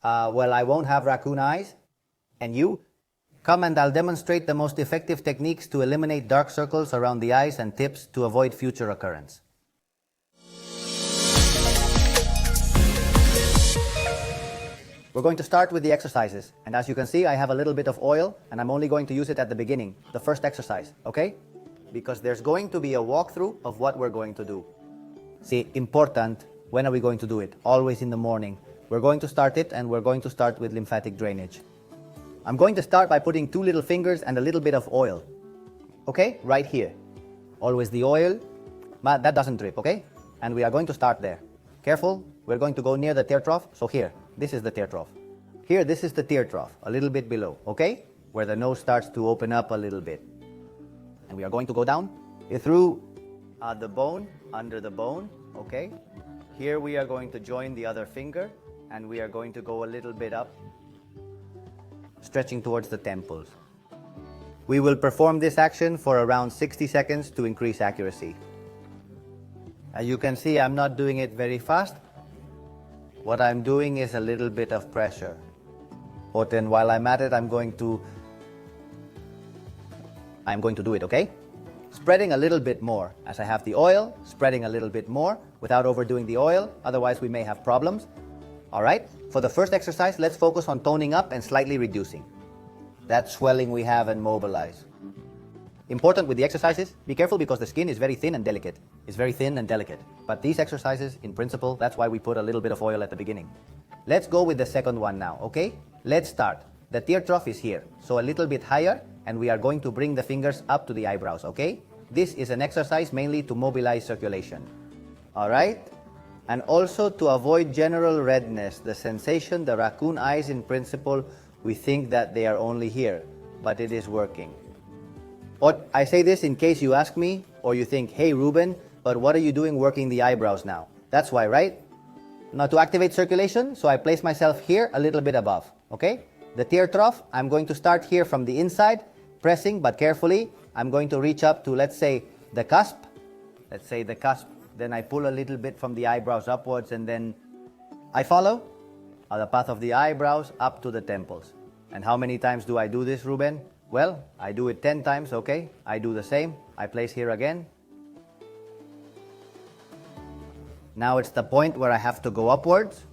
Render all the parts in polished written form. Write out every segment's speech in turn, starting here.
Well, I won't have raccoon eyes. And you? Come and I'll demonstrate the most effective techniques to eliminate dark circles around the eyes and tips to avoid future occurrence. We're going to start with the exercises. And as you can see, I have a little bit of oil and I'm only going to use it at the beginning, the first exercise, okay? Because there's going to be a walkthrough of what we're going to do. See, important, when are we going to do it? Always in the morning. We're going to start it and we're going to start with lymphatic drainage. I'm going to start by putting 2 little fingers and a little bit of oil. Okay, right here. Always the oil, that doesn't drip, okay? And we are going to start there. Careful, we're going to go near the tear trough. So here, this is the tear trough. Here, this is the tear trough, a little bit below, okay? Where the nose starts to open up a little bit. And we are going to go down through the bone, under the bone, okay? Here we are going to join the other finger and we are going to go a little bit up, stretching towards the temples. We will perform this action for around 60 seconds to increase accuracy. As you can see, I'm not doing it very fast. What I'm doing is a little bit of pressure. But then while I'm at it, I'm going to do it, okay? Spreading a little bit more. As I have the oil, spreading a little bit more without overdoing the oil, otherwise we may have problems. Alright, for the first exercise, let's focus on toning up and slightly reducing that swelling we have and mobilize. Important with the exercises, be careful because the skin is very thin and delicate. It's very thin and delicate. But these exercises, in principle, that's why we put a little bit of oil at the beginning. Let's go with the second one now, okay? Let's start. The tear trough is here, so a little bit higher, and we are going to bring the fingers up to the eyebrows, okay? This is an exercise mainly to mobilize circulation. Alright? And also to avoid general redness, the sensation, the raccoon eyes in principle, we think that they are only here, but it is working. But I say this in case you ask me, or you think, hey Ruben, but what are you doing working the eyebrows now? That's why, right? Now to activate circulation, so I place myself here a little bit above, okay? The tear trough, I'm going to start here from the inside, pressing, but carefully. I'm going to reach up to, let's say, the cusp. Let's say the cusp. Then I pull a little bit from the eyebrows upwards and then I follow the path of the eyebrows up to the temples. And how many times do I do this, Ruben? Well, I do it 10 times, okay? I do the same. I place here again. Now it's the point where I have to go upwards.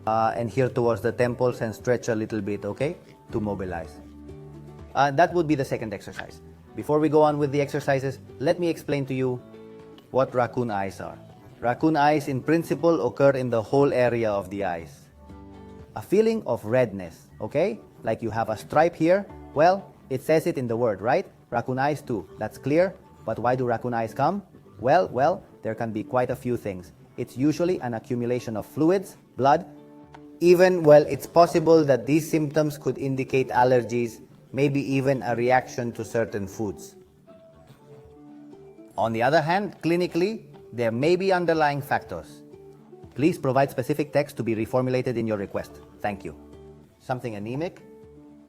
And here towards the temples and stretch a little bit, okay? To mobilize. That would be the second exercise. Before we go on with the exercises, let me explain to you what raccoon eyes are. Raccoon eyes in principle occur in the whole area of the eyes. A feeling of redness, okay? Like you have a stripe here. Well, it says it in the word, right? Raccoon eyes too. That's clear. But why do raccoon eyes come? Well, there can be quite a few things. It's usually an accumulation of fluids, blood. Even, well, it's possible that these symptoms could indicate allergies, maybe even a reaction to certain foods. On the other hand, clinically, there may be underlying factors. Please provide specific text to be reformulated in your request. Thank you. Something anemic?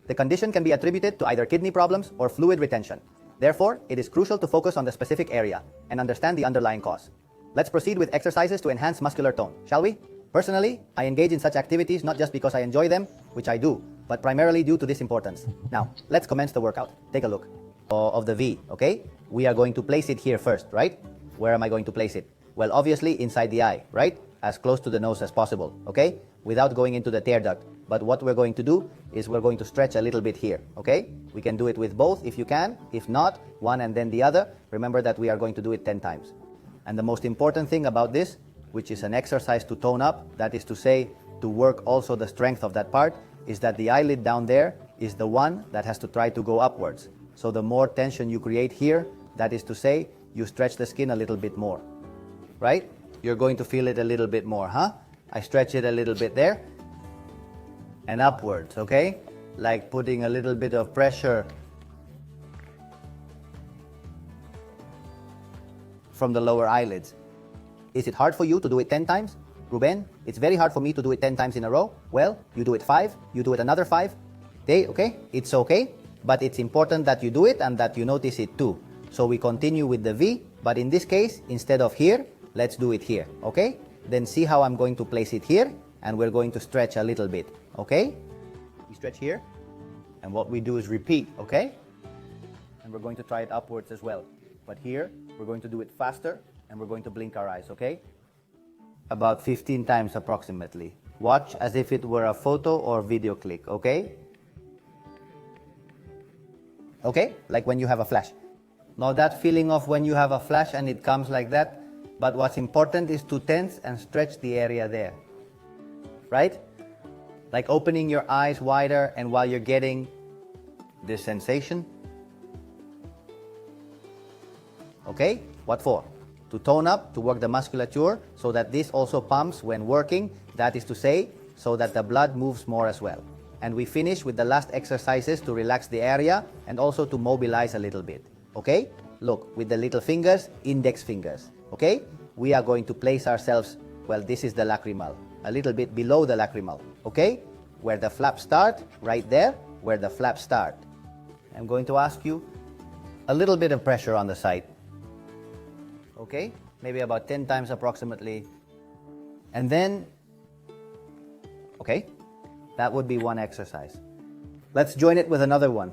The condition can be attributed to either kidney problems or fluid retention. Therefore, it is crucial to focus on the specific area and understand the underlying cause. Let's proceed with exercises to enhance muscular tone, shall we? Personally, I engage in such activities not just because I enjoy them, which I do, but primarily due to this importance. Now, let's commence the workout. Take a look of the V, okay? We are going to place it here first, right? Where am I going to place it? Well, obviously inside the eye, right? As close to the nose as possible, okay? Without going into the tear duct. But what we're going to do is we're going to stretch a little bit here, okay? We can do it with both if you can. If not, one and then the other. Remember that we are going to do it 10 times. And the most important thing about this, which is an exercise to tone up, that is to say, to work also the strength of that part, is that the eyelid down there is the one that has to try to go upwards. So the more tension you create here, that is to say, you stretch the skin a little bit more, right? You're going to feel it a little bit more, huh? I stretch it a little bit there and upwards, okay? Like putting a little bit of pressure from the lower eyelids. Is it hard for you to do it 10 times? Ruben, it's very hard for me to do it 10 times in a row. Well, you do it 5, you do it another 5. Okay? It's okay, but it's important that you do it and that you notice it too. So we continue with the V, but in this case, instead of here, let's do it here, okay? Then see how I'm going to place it here. and we're going to stretch a little bit, okay? We stretch here, and what we do is repeat, okay? And we're going to try it upwards as well. But here, we're going to do it faster, and we're going to blink our eyes, okay? About 15 times approximately. Watch as if it were a photo or video click, okay? Okay, like when you have a flash. Now that feeling of when you have a flash and it comes like that, but what's important is to tense and stretch the area there, right? Like opening your eyes wider, and while you're getting this sensation. Okay, what for? To tone up, to work the musculature, so that this also pumps when working, that is to say, so that the blood moves more as well. And we finish with the last exercises to relax the area and also to mobilize a little bit, okay? Look, with the little fingers, index fingers, okay? We are going to place ourselves, well, this is the lacrimal, a little bit below the lacrimal, okay? Where the flaps start, right there, where the flaps start. I'm going to ask you a little bit of pressure on the side, okay? Maybe about 10 times approximately. And then, okay, that would be one exercise. Let's join it with another one.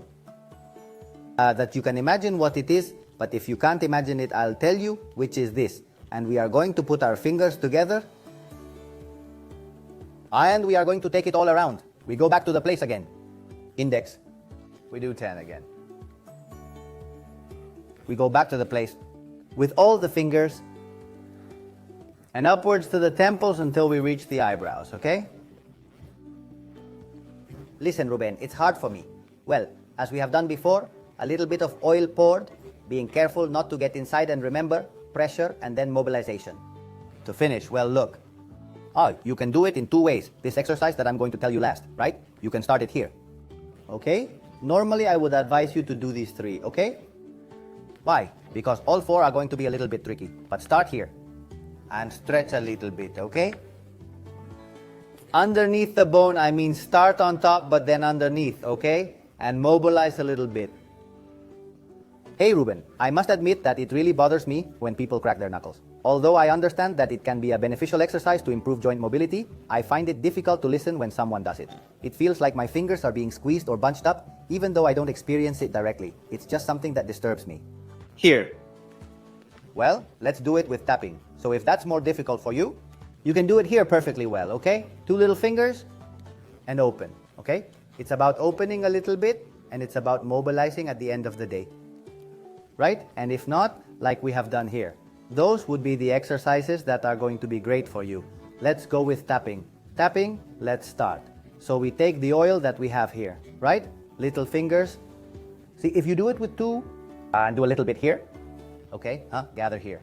That you can imagine what it is, but if you can't imagine it, I'll tell you, which is this. And we are going to put our fingers together, and we are going to take it all around. We go back to the place again. Index. We do 10 again. We go back to the place with all the fingers and upwards to the temples until we reach the eyebrows, okay? Listen, Ruben, it's hard for me. Well, as we have done before, a little bit of oil poured, being careful not to get inside, and remember, pressure and then mobilization. To finish, well, look. You can do it in two ways. This exercise that I'm going to tell you last, right? You can start it here, okay? Normally, I would advise you to do these three, okay? Why? Because all four are going to be a little bit tricky. But start here and stretch a little bit, okay? Underneath the bone, I mean start on top, but then underneath, okay? And mobilize a little bit. Hey Ruben, I must admit that it really bothers me when people crack their knuckles. Although I understand that it can be a beneficial exercise to improve joint mobility, I find it difficult to listen when someone does it. It feels like my fingers are being squeezed or bunched up, even though I don't experience it directly. It's just something that disturbs me. Here. Well, let's do it with tapping. So if that's more difficult for you, you can do it here perfectly well, okay? Two little fingers and open, okay? It's about opening a little bit, and it's about mobilizing at the end of the day. Right? And if not, like we have done here. Those would be the exercises that are going to be great for you. Let's go with tapping. Tapping, let's start. So we take the oil that we have here, right? Little fingers. See, if you do it with two, and do a little bit here, okay? Gather here.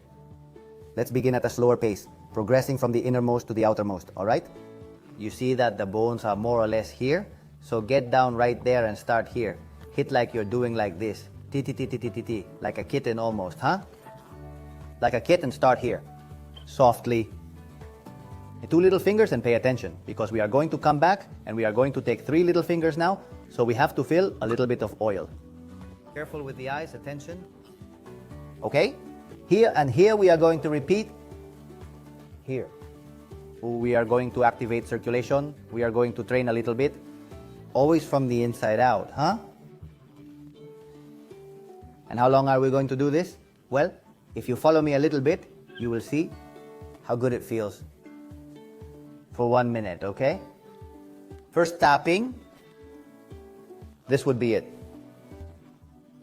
Let's begin at a slower pace, progressing from the innermost to the outermost, all right? You see that the bones are more or less here, so get down right there and start here. Hit like you're doing like this. T, like a kitten almost, Like a kitten, start here. Softly. Two little fingers, and pay attention, because we are going to come back and we are going to take three little fingers now, so we have to fill a little bit of oil. Careful with the eyes, attention. Okay? Here and here we are going to repeat. Here. We are going to activate circulation. We are going to train a little bit. Always from the inside out, And how long are we going to do this? Well, if you follow me a little bit, you will see how good it feels. For 1 minute, okay? First tapping. This would be it.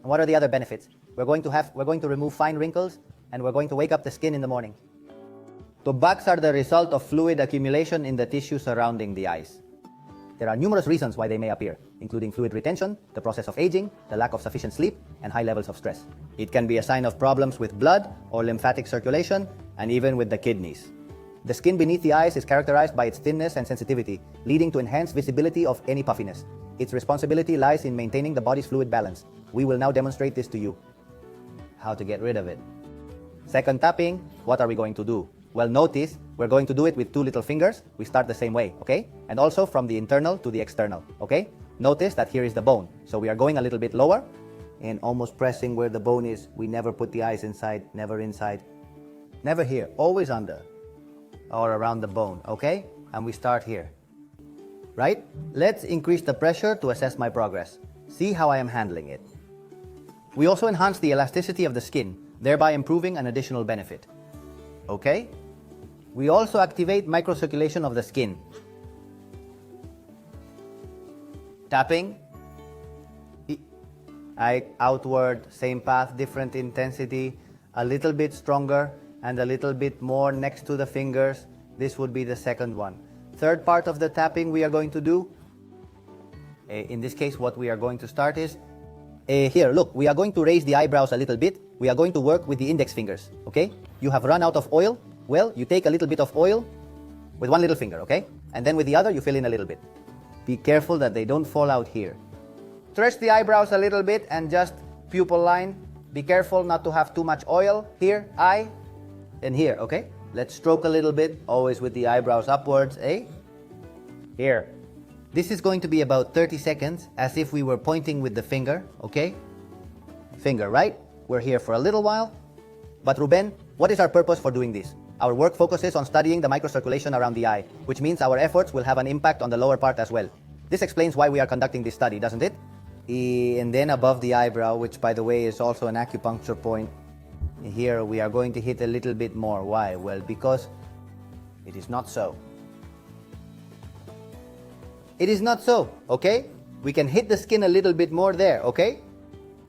And what are the other benefits? We're going to remove fine wrinkles, and we're going to wake up the skin in the morning. The bugs are the result of fluid accumulation in the tissue surrounding the eyes. There are numerous reasons why they may appear, including fluid retention, the process of aging, the lack of sufficient sleep, and high levels of stress. It can be a sign of problems with blood or lymphatic circulation, and even with the kidneys. The skin beneath the eyes is characterized by its thinness and sensitivity, leading to enhanced visibility of any puffiness. Its responsibility lies in maintaining the body's fluid balance. We will now demonstrate this to you. How to get rid of it. Second tapping, what are we going to do? Well, notice, we're going to do it with two little fingers. We start the same way, okay? And also from the internal to the external, okay? Notice that here is the bone. So we are going a little bit lower and almost pressing where the bone is. We never put the eyes inside, never inside. Never here, always under or around the bone, okay? and we start here. Right? Let's increase the pressure to assess my progress. See how I am handling it. We also enhance the elasticity of the skin, thereby improving an additional benefit. Okay? We also activate microcirculation of the skin. Tapping. Eye outward, same path, different intensity, a little bit stronger and a little bit more next to the fingers. This would be the second one. Third part of the tapping we are going to do, in this case what we are going to start is, here look, we are going to raise the eyebrows a little bit. We are going to work with the index fingers, okay? You have run out of oil, well, you take a little bit of oil with one little finger, okay? And then with the other you fill in a little bit. Be careful that they don't fall out here. Stretch the eyebrows a little bit and just pupil line. Be careful not to have too much oil here, eye, and here, okay? Let's stroke a little bit, always with the eyebrows upwards, eh? Here. This is going to be about 30 seconds, as if we were pointing with the finger, okay? Finger, right? We're here for a little while. But Ruben, what is our purpose for doing this? Our work focuses on studying the microcirculation around the eye, which means our efforts will have an impact on the lower part as well. This explains why we are conducting this study, doesn't it? And then above the eyebrow, which by the way is also an acupuncture point, here we are going to hit a little bit more. Why? Well, because it is not so. It is not so, okay? We can hit the skin a little bit more there, okay?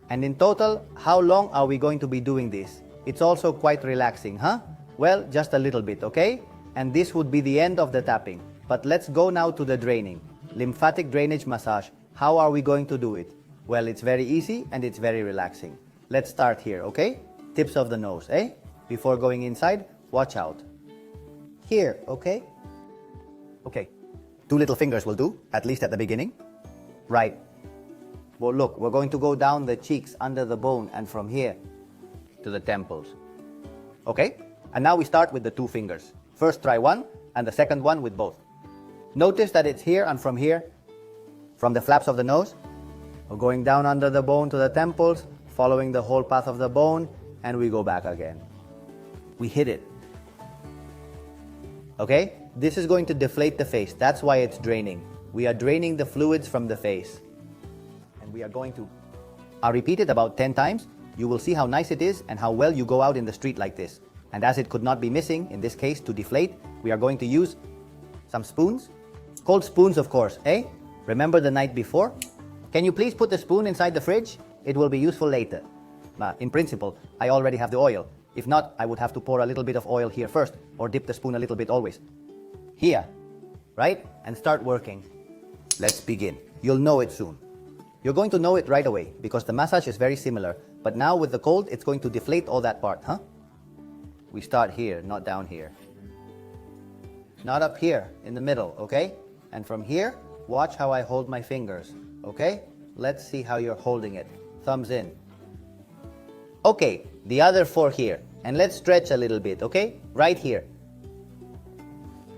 And in total, how long are we going to be doing this? It's also quite relaxing, huh? Well, just a little bit, okay? And this would be the end of the tapping. But let's go now to the draining. Lymphatic drainage massage. How are we going to do it? Well, it's very easy and it's very relaxing. Let's start here, okay? Tips of the nose, eh? Before going inside, watch out. Here, okay? Okay. 2 little fingers will do, at least at the beginning. Right. Well, look, we're going to go down the cheeks, under the bone, and from here to the temples. Okay? And now we start with the 2 fingers. First try one, and the second one with both. Notice that it's here and from here, from the flaps of the nose. We're going down under the bone to the temples, following the whole path of the bone, and we go back again. We hit it. Okay? This is going to deflate the face. That's why it's draining. We are draining the fluids from the face. And we are going to... I'll repeat it about 10 times. You will see how nice it is and how well you go out in the street like this. And as it could not be missing, in this case, to deflate, we are going to use some spoons. Cold spoons, of course, eh? Remember the night before? Can you please put the spoon inside the fridge? It will be useful later. In principle, I already have the oil. If not, I would have to pour a little bit of oil here first, or dip the spoon a little bit always. Here, right? And start working. Let's begin. You'll know it soon. You're going to know it right away, because the massage is very similar. But now with the cold, it's going to deflate all that part, huh? We start here, not down here. Not up here, in the middle, okay? And from here, watch how I hold my fingers, okay? Let's see how you're holding it. Thumbs in. Okay, the other 4 here. And let's stretch a little bit, okay? Right here.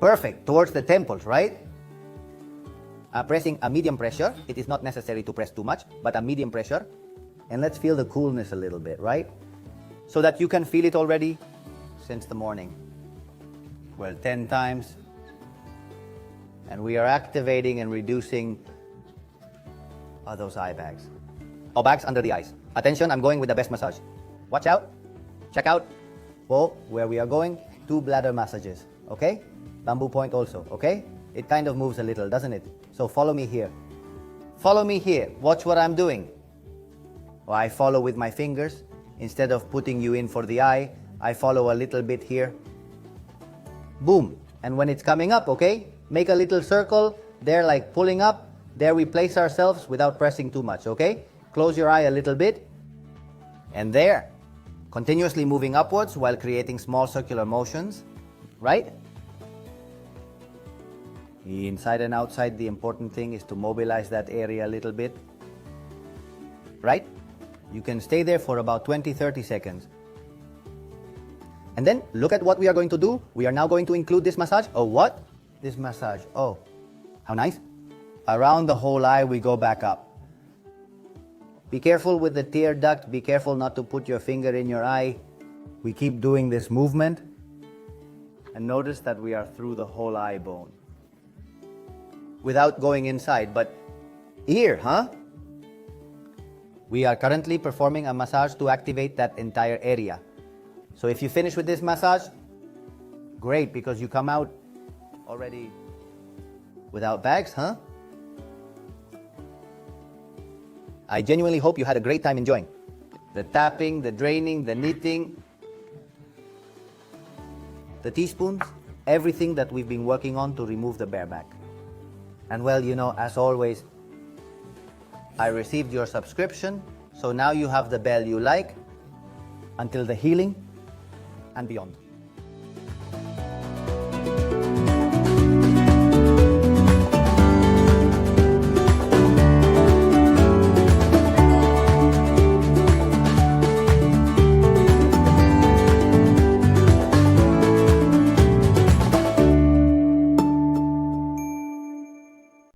Perfect, towards the temples, right? Pressing a medium pressure. It is not necessary to press too much, but a medium pressure. And let's feel the coolness a little bit, right? So that you can feel it already since the morning. Well, 10 times. And we are activating and reducing those eye bags. Or bags under the eyes. Attention, I'm going with the best massage. Watch out. Check out. Whoa, where we are going, 2 bladder massages. Okay? Bamboo point also. Okay? It kind of moves a little, doesn't it? So follow me here. Follow me here. Watch what I'm doing. Well, I follow with my fingers. Instead of putting you in for the eye, I follow a little bit here. Boom. And when it's coming up, okay? Make a little circle. There, like pulling up. There we place ourselves without pressing too much, okay? Close your eye a little bit. And there. Continuously moving upwards while creating small circular motions. Right? Inside and outside, the important thing is to mobilize that area a little bit. Right? You can stay there for about 20-30 seconds. And then, look at what we are going to do. We are now going to include this massage. Oh, what? This massage. Oh, how nice. Around the whole eye, we go back up. Be careful with the tear duct. Be careful not to put your finger in your eye. We keep doing this movement. And notice that we are through the whole eye bone. without going inside. But here, huh? We are currently performing a massage to activate that entire area. So if you finish with this massage, great, because you come out already without bags, huh? I genuinely hope you had a great time enjoying the tapping, the draining, the knitting, the teaspoons, everything that we've been working on to remove the bare back. And well, you know, as always, I received your subscription, so now you have the bell you like until the healing and beyond.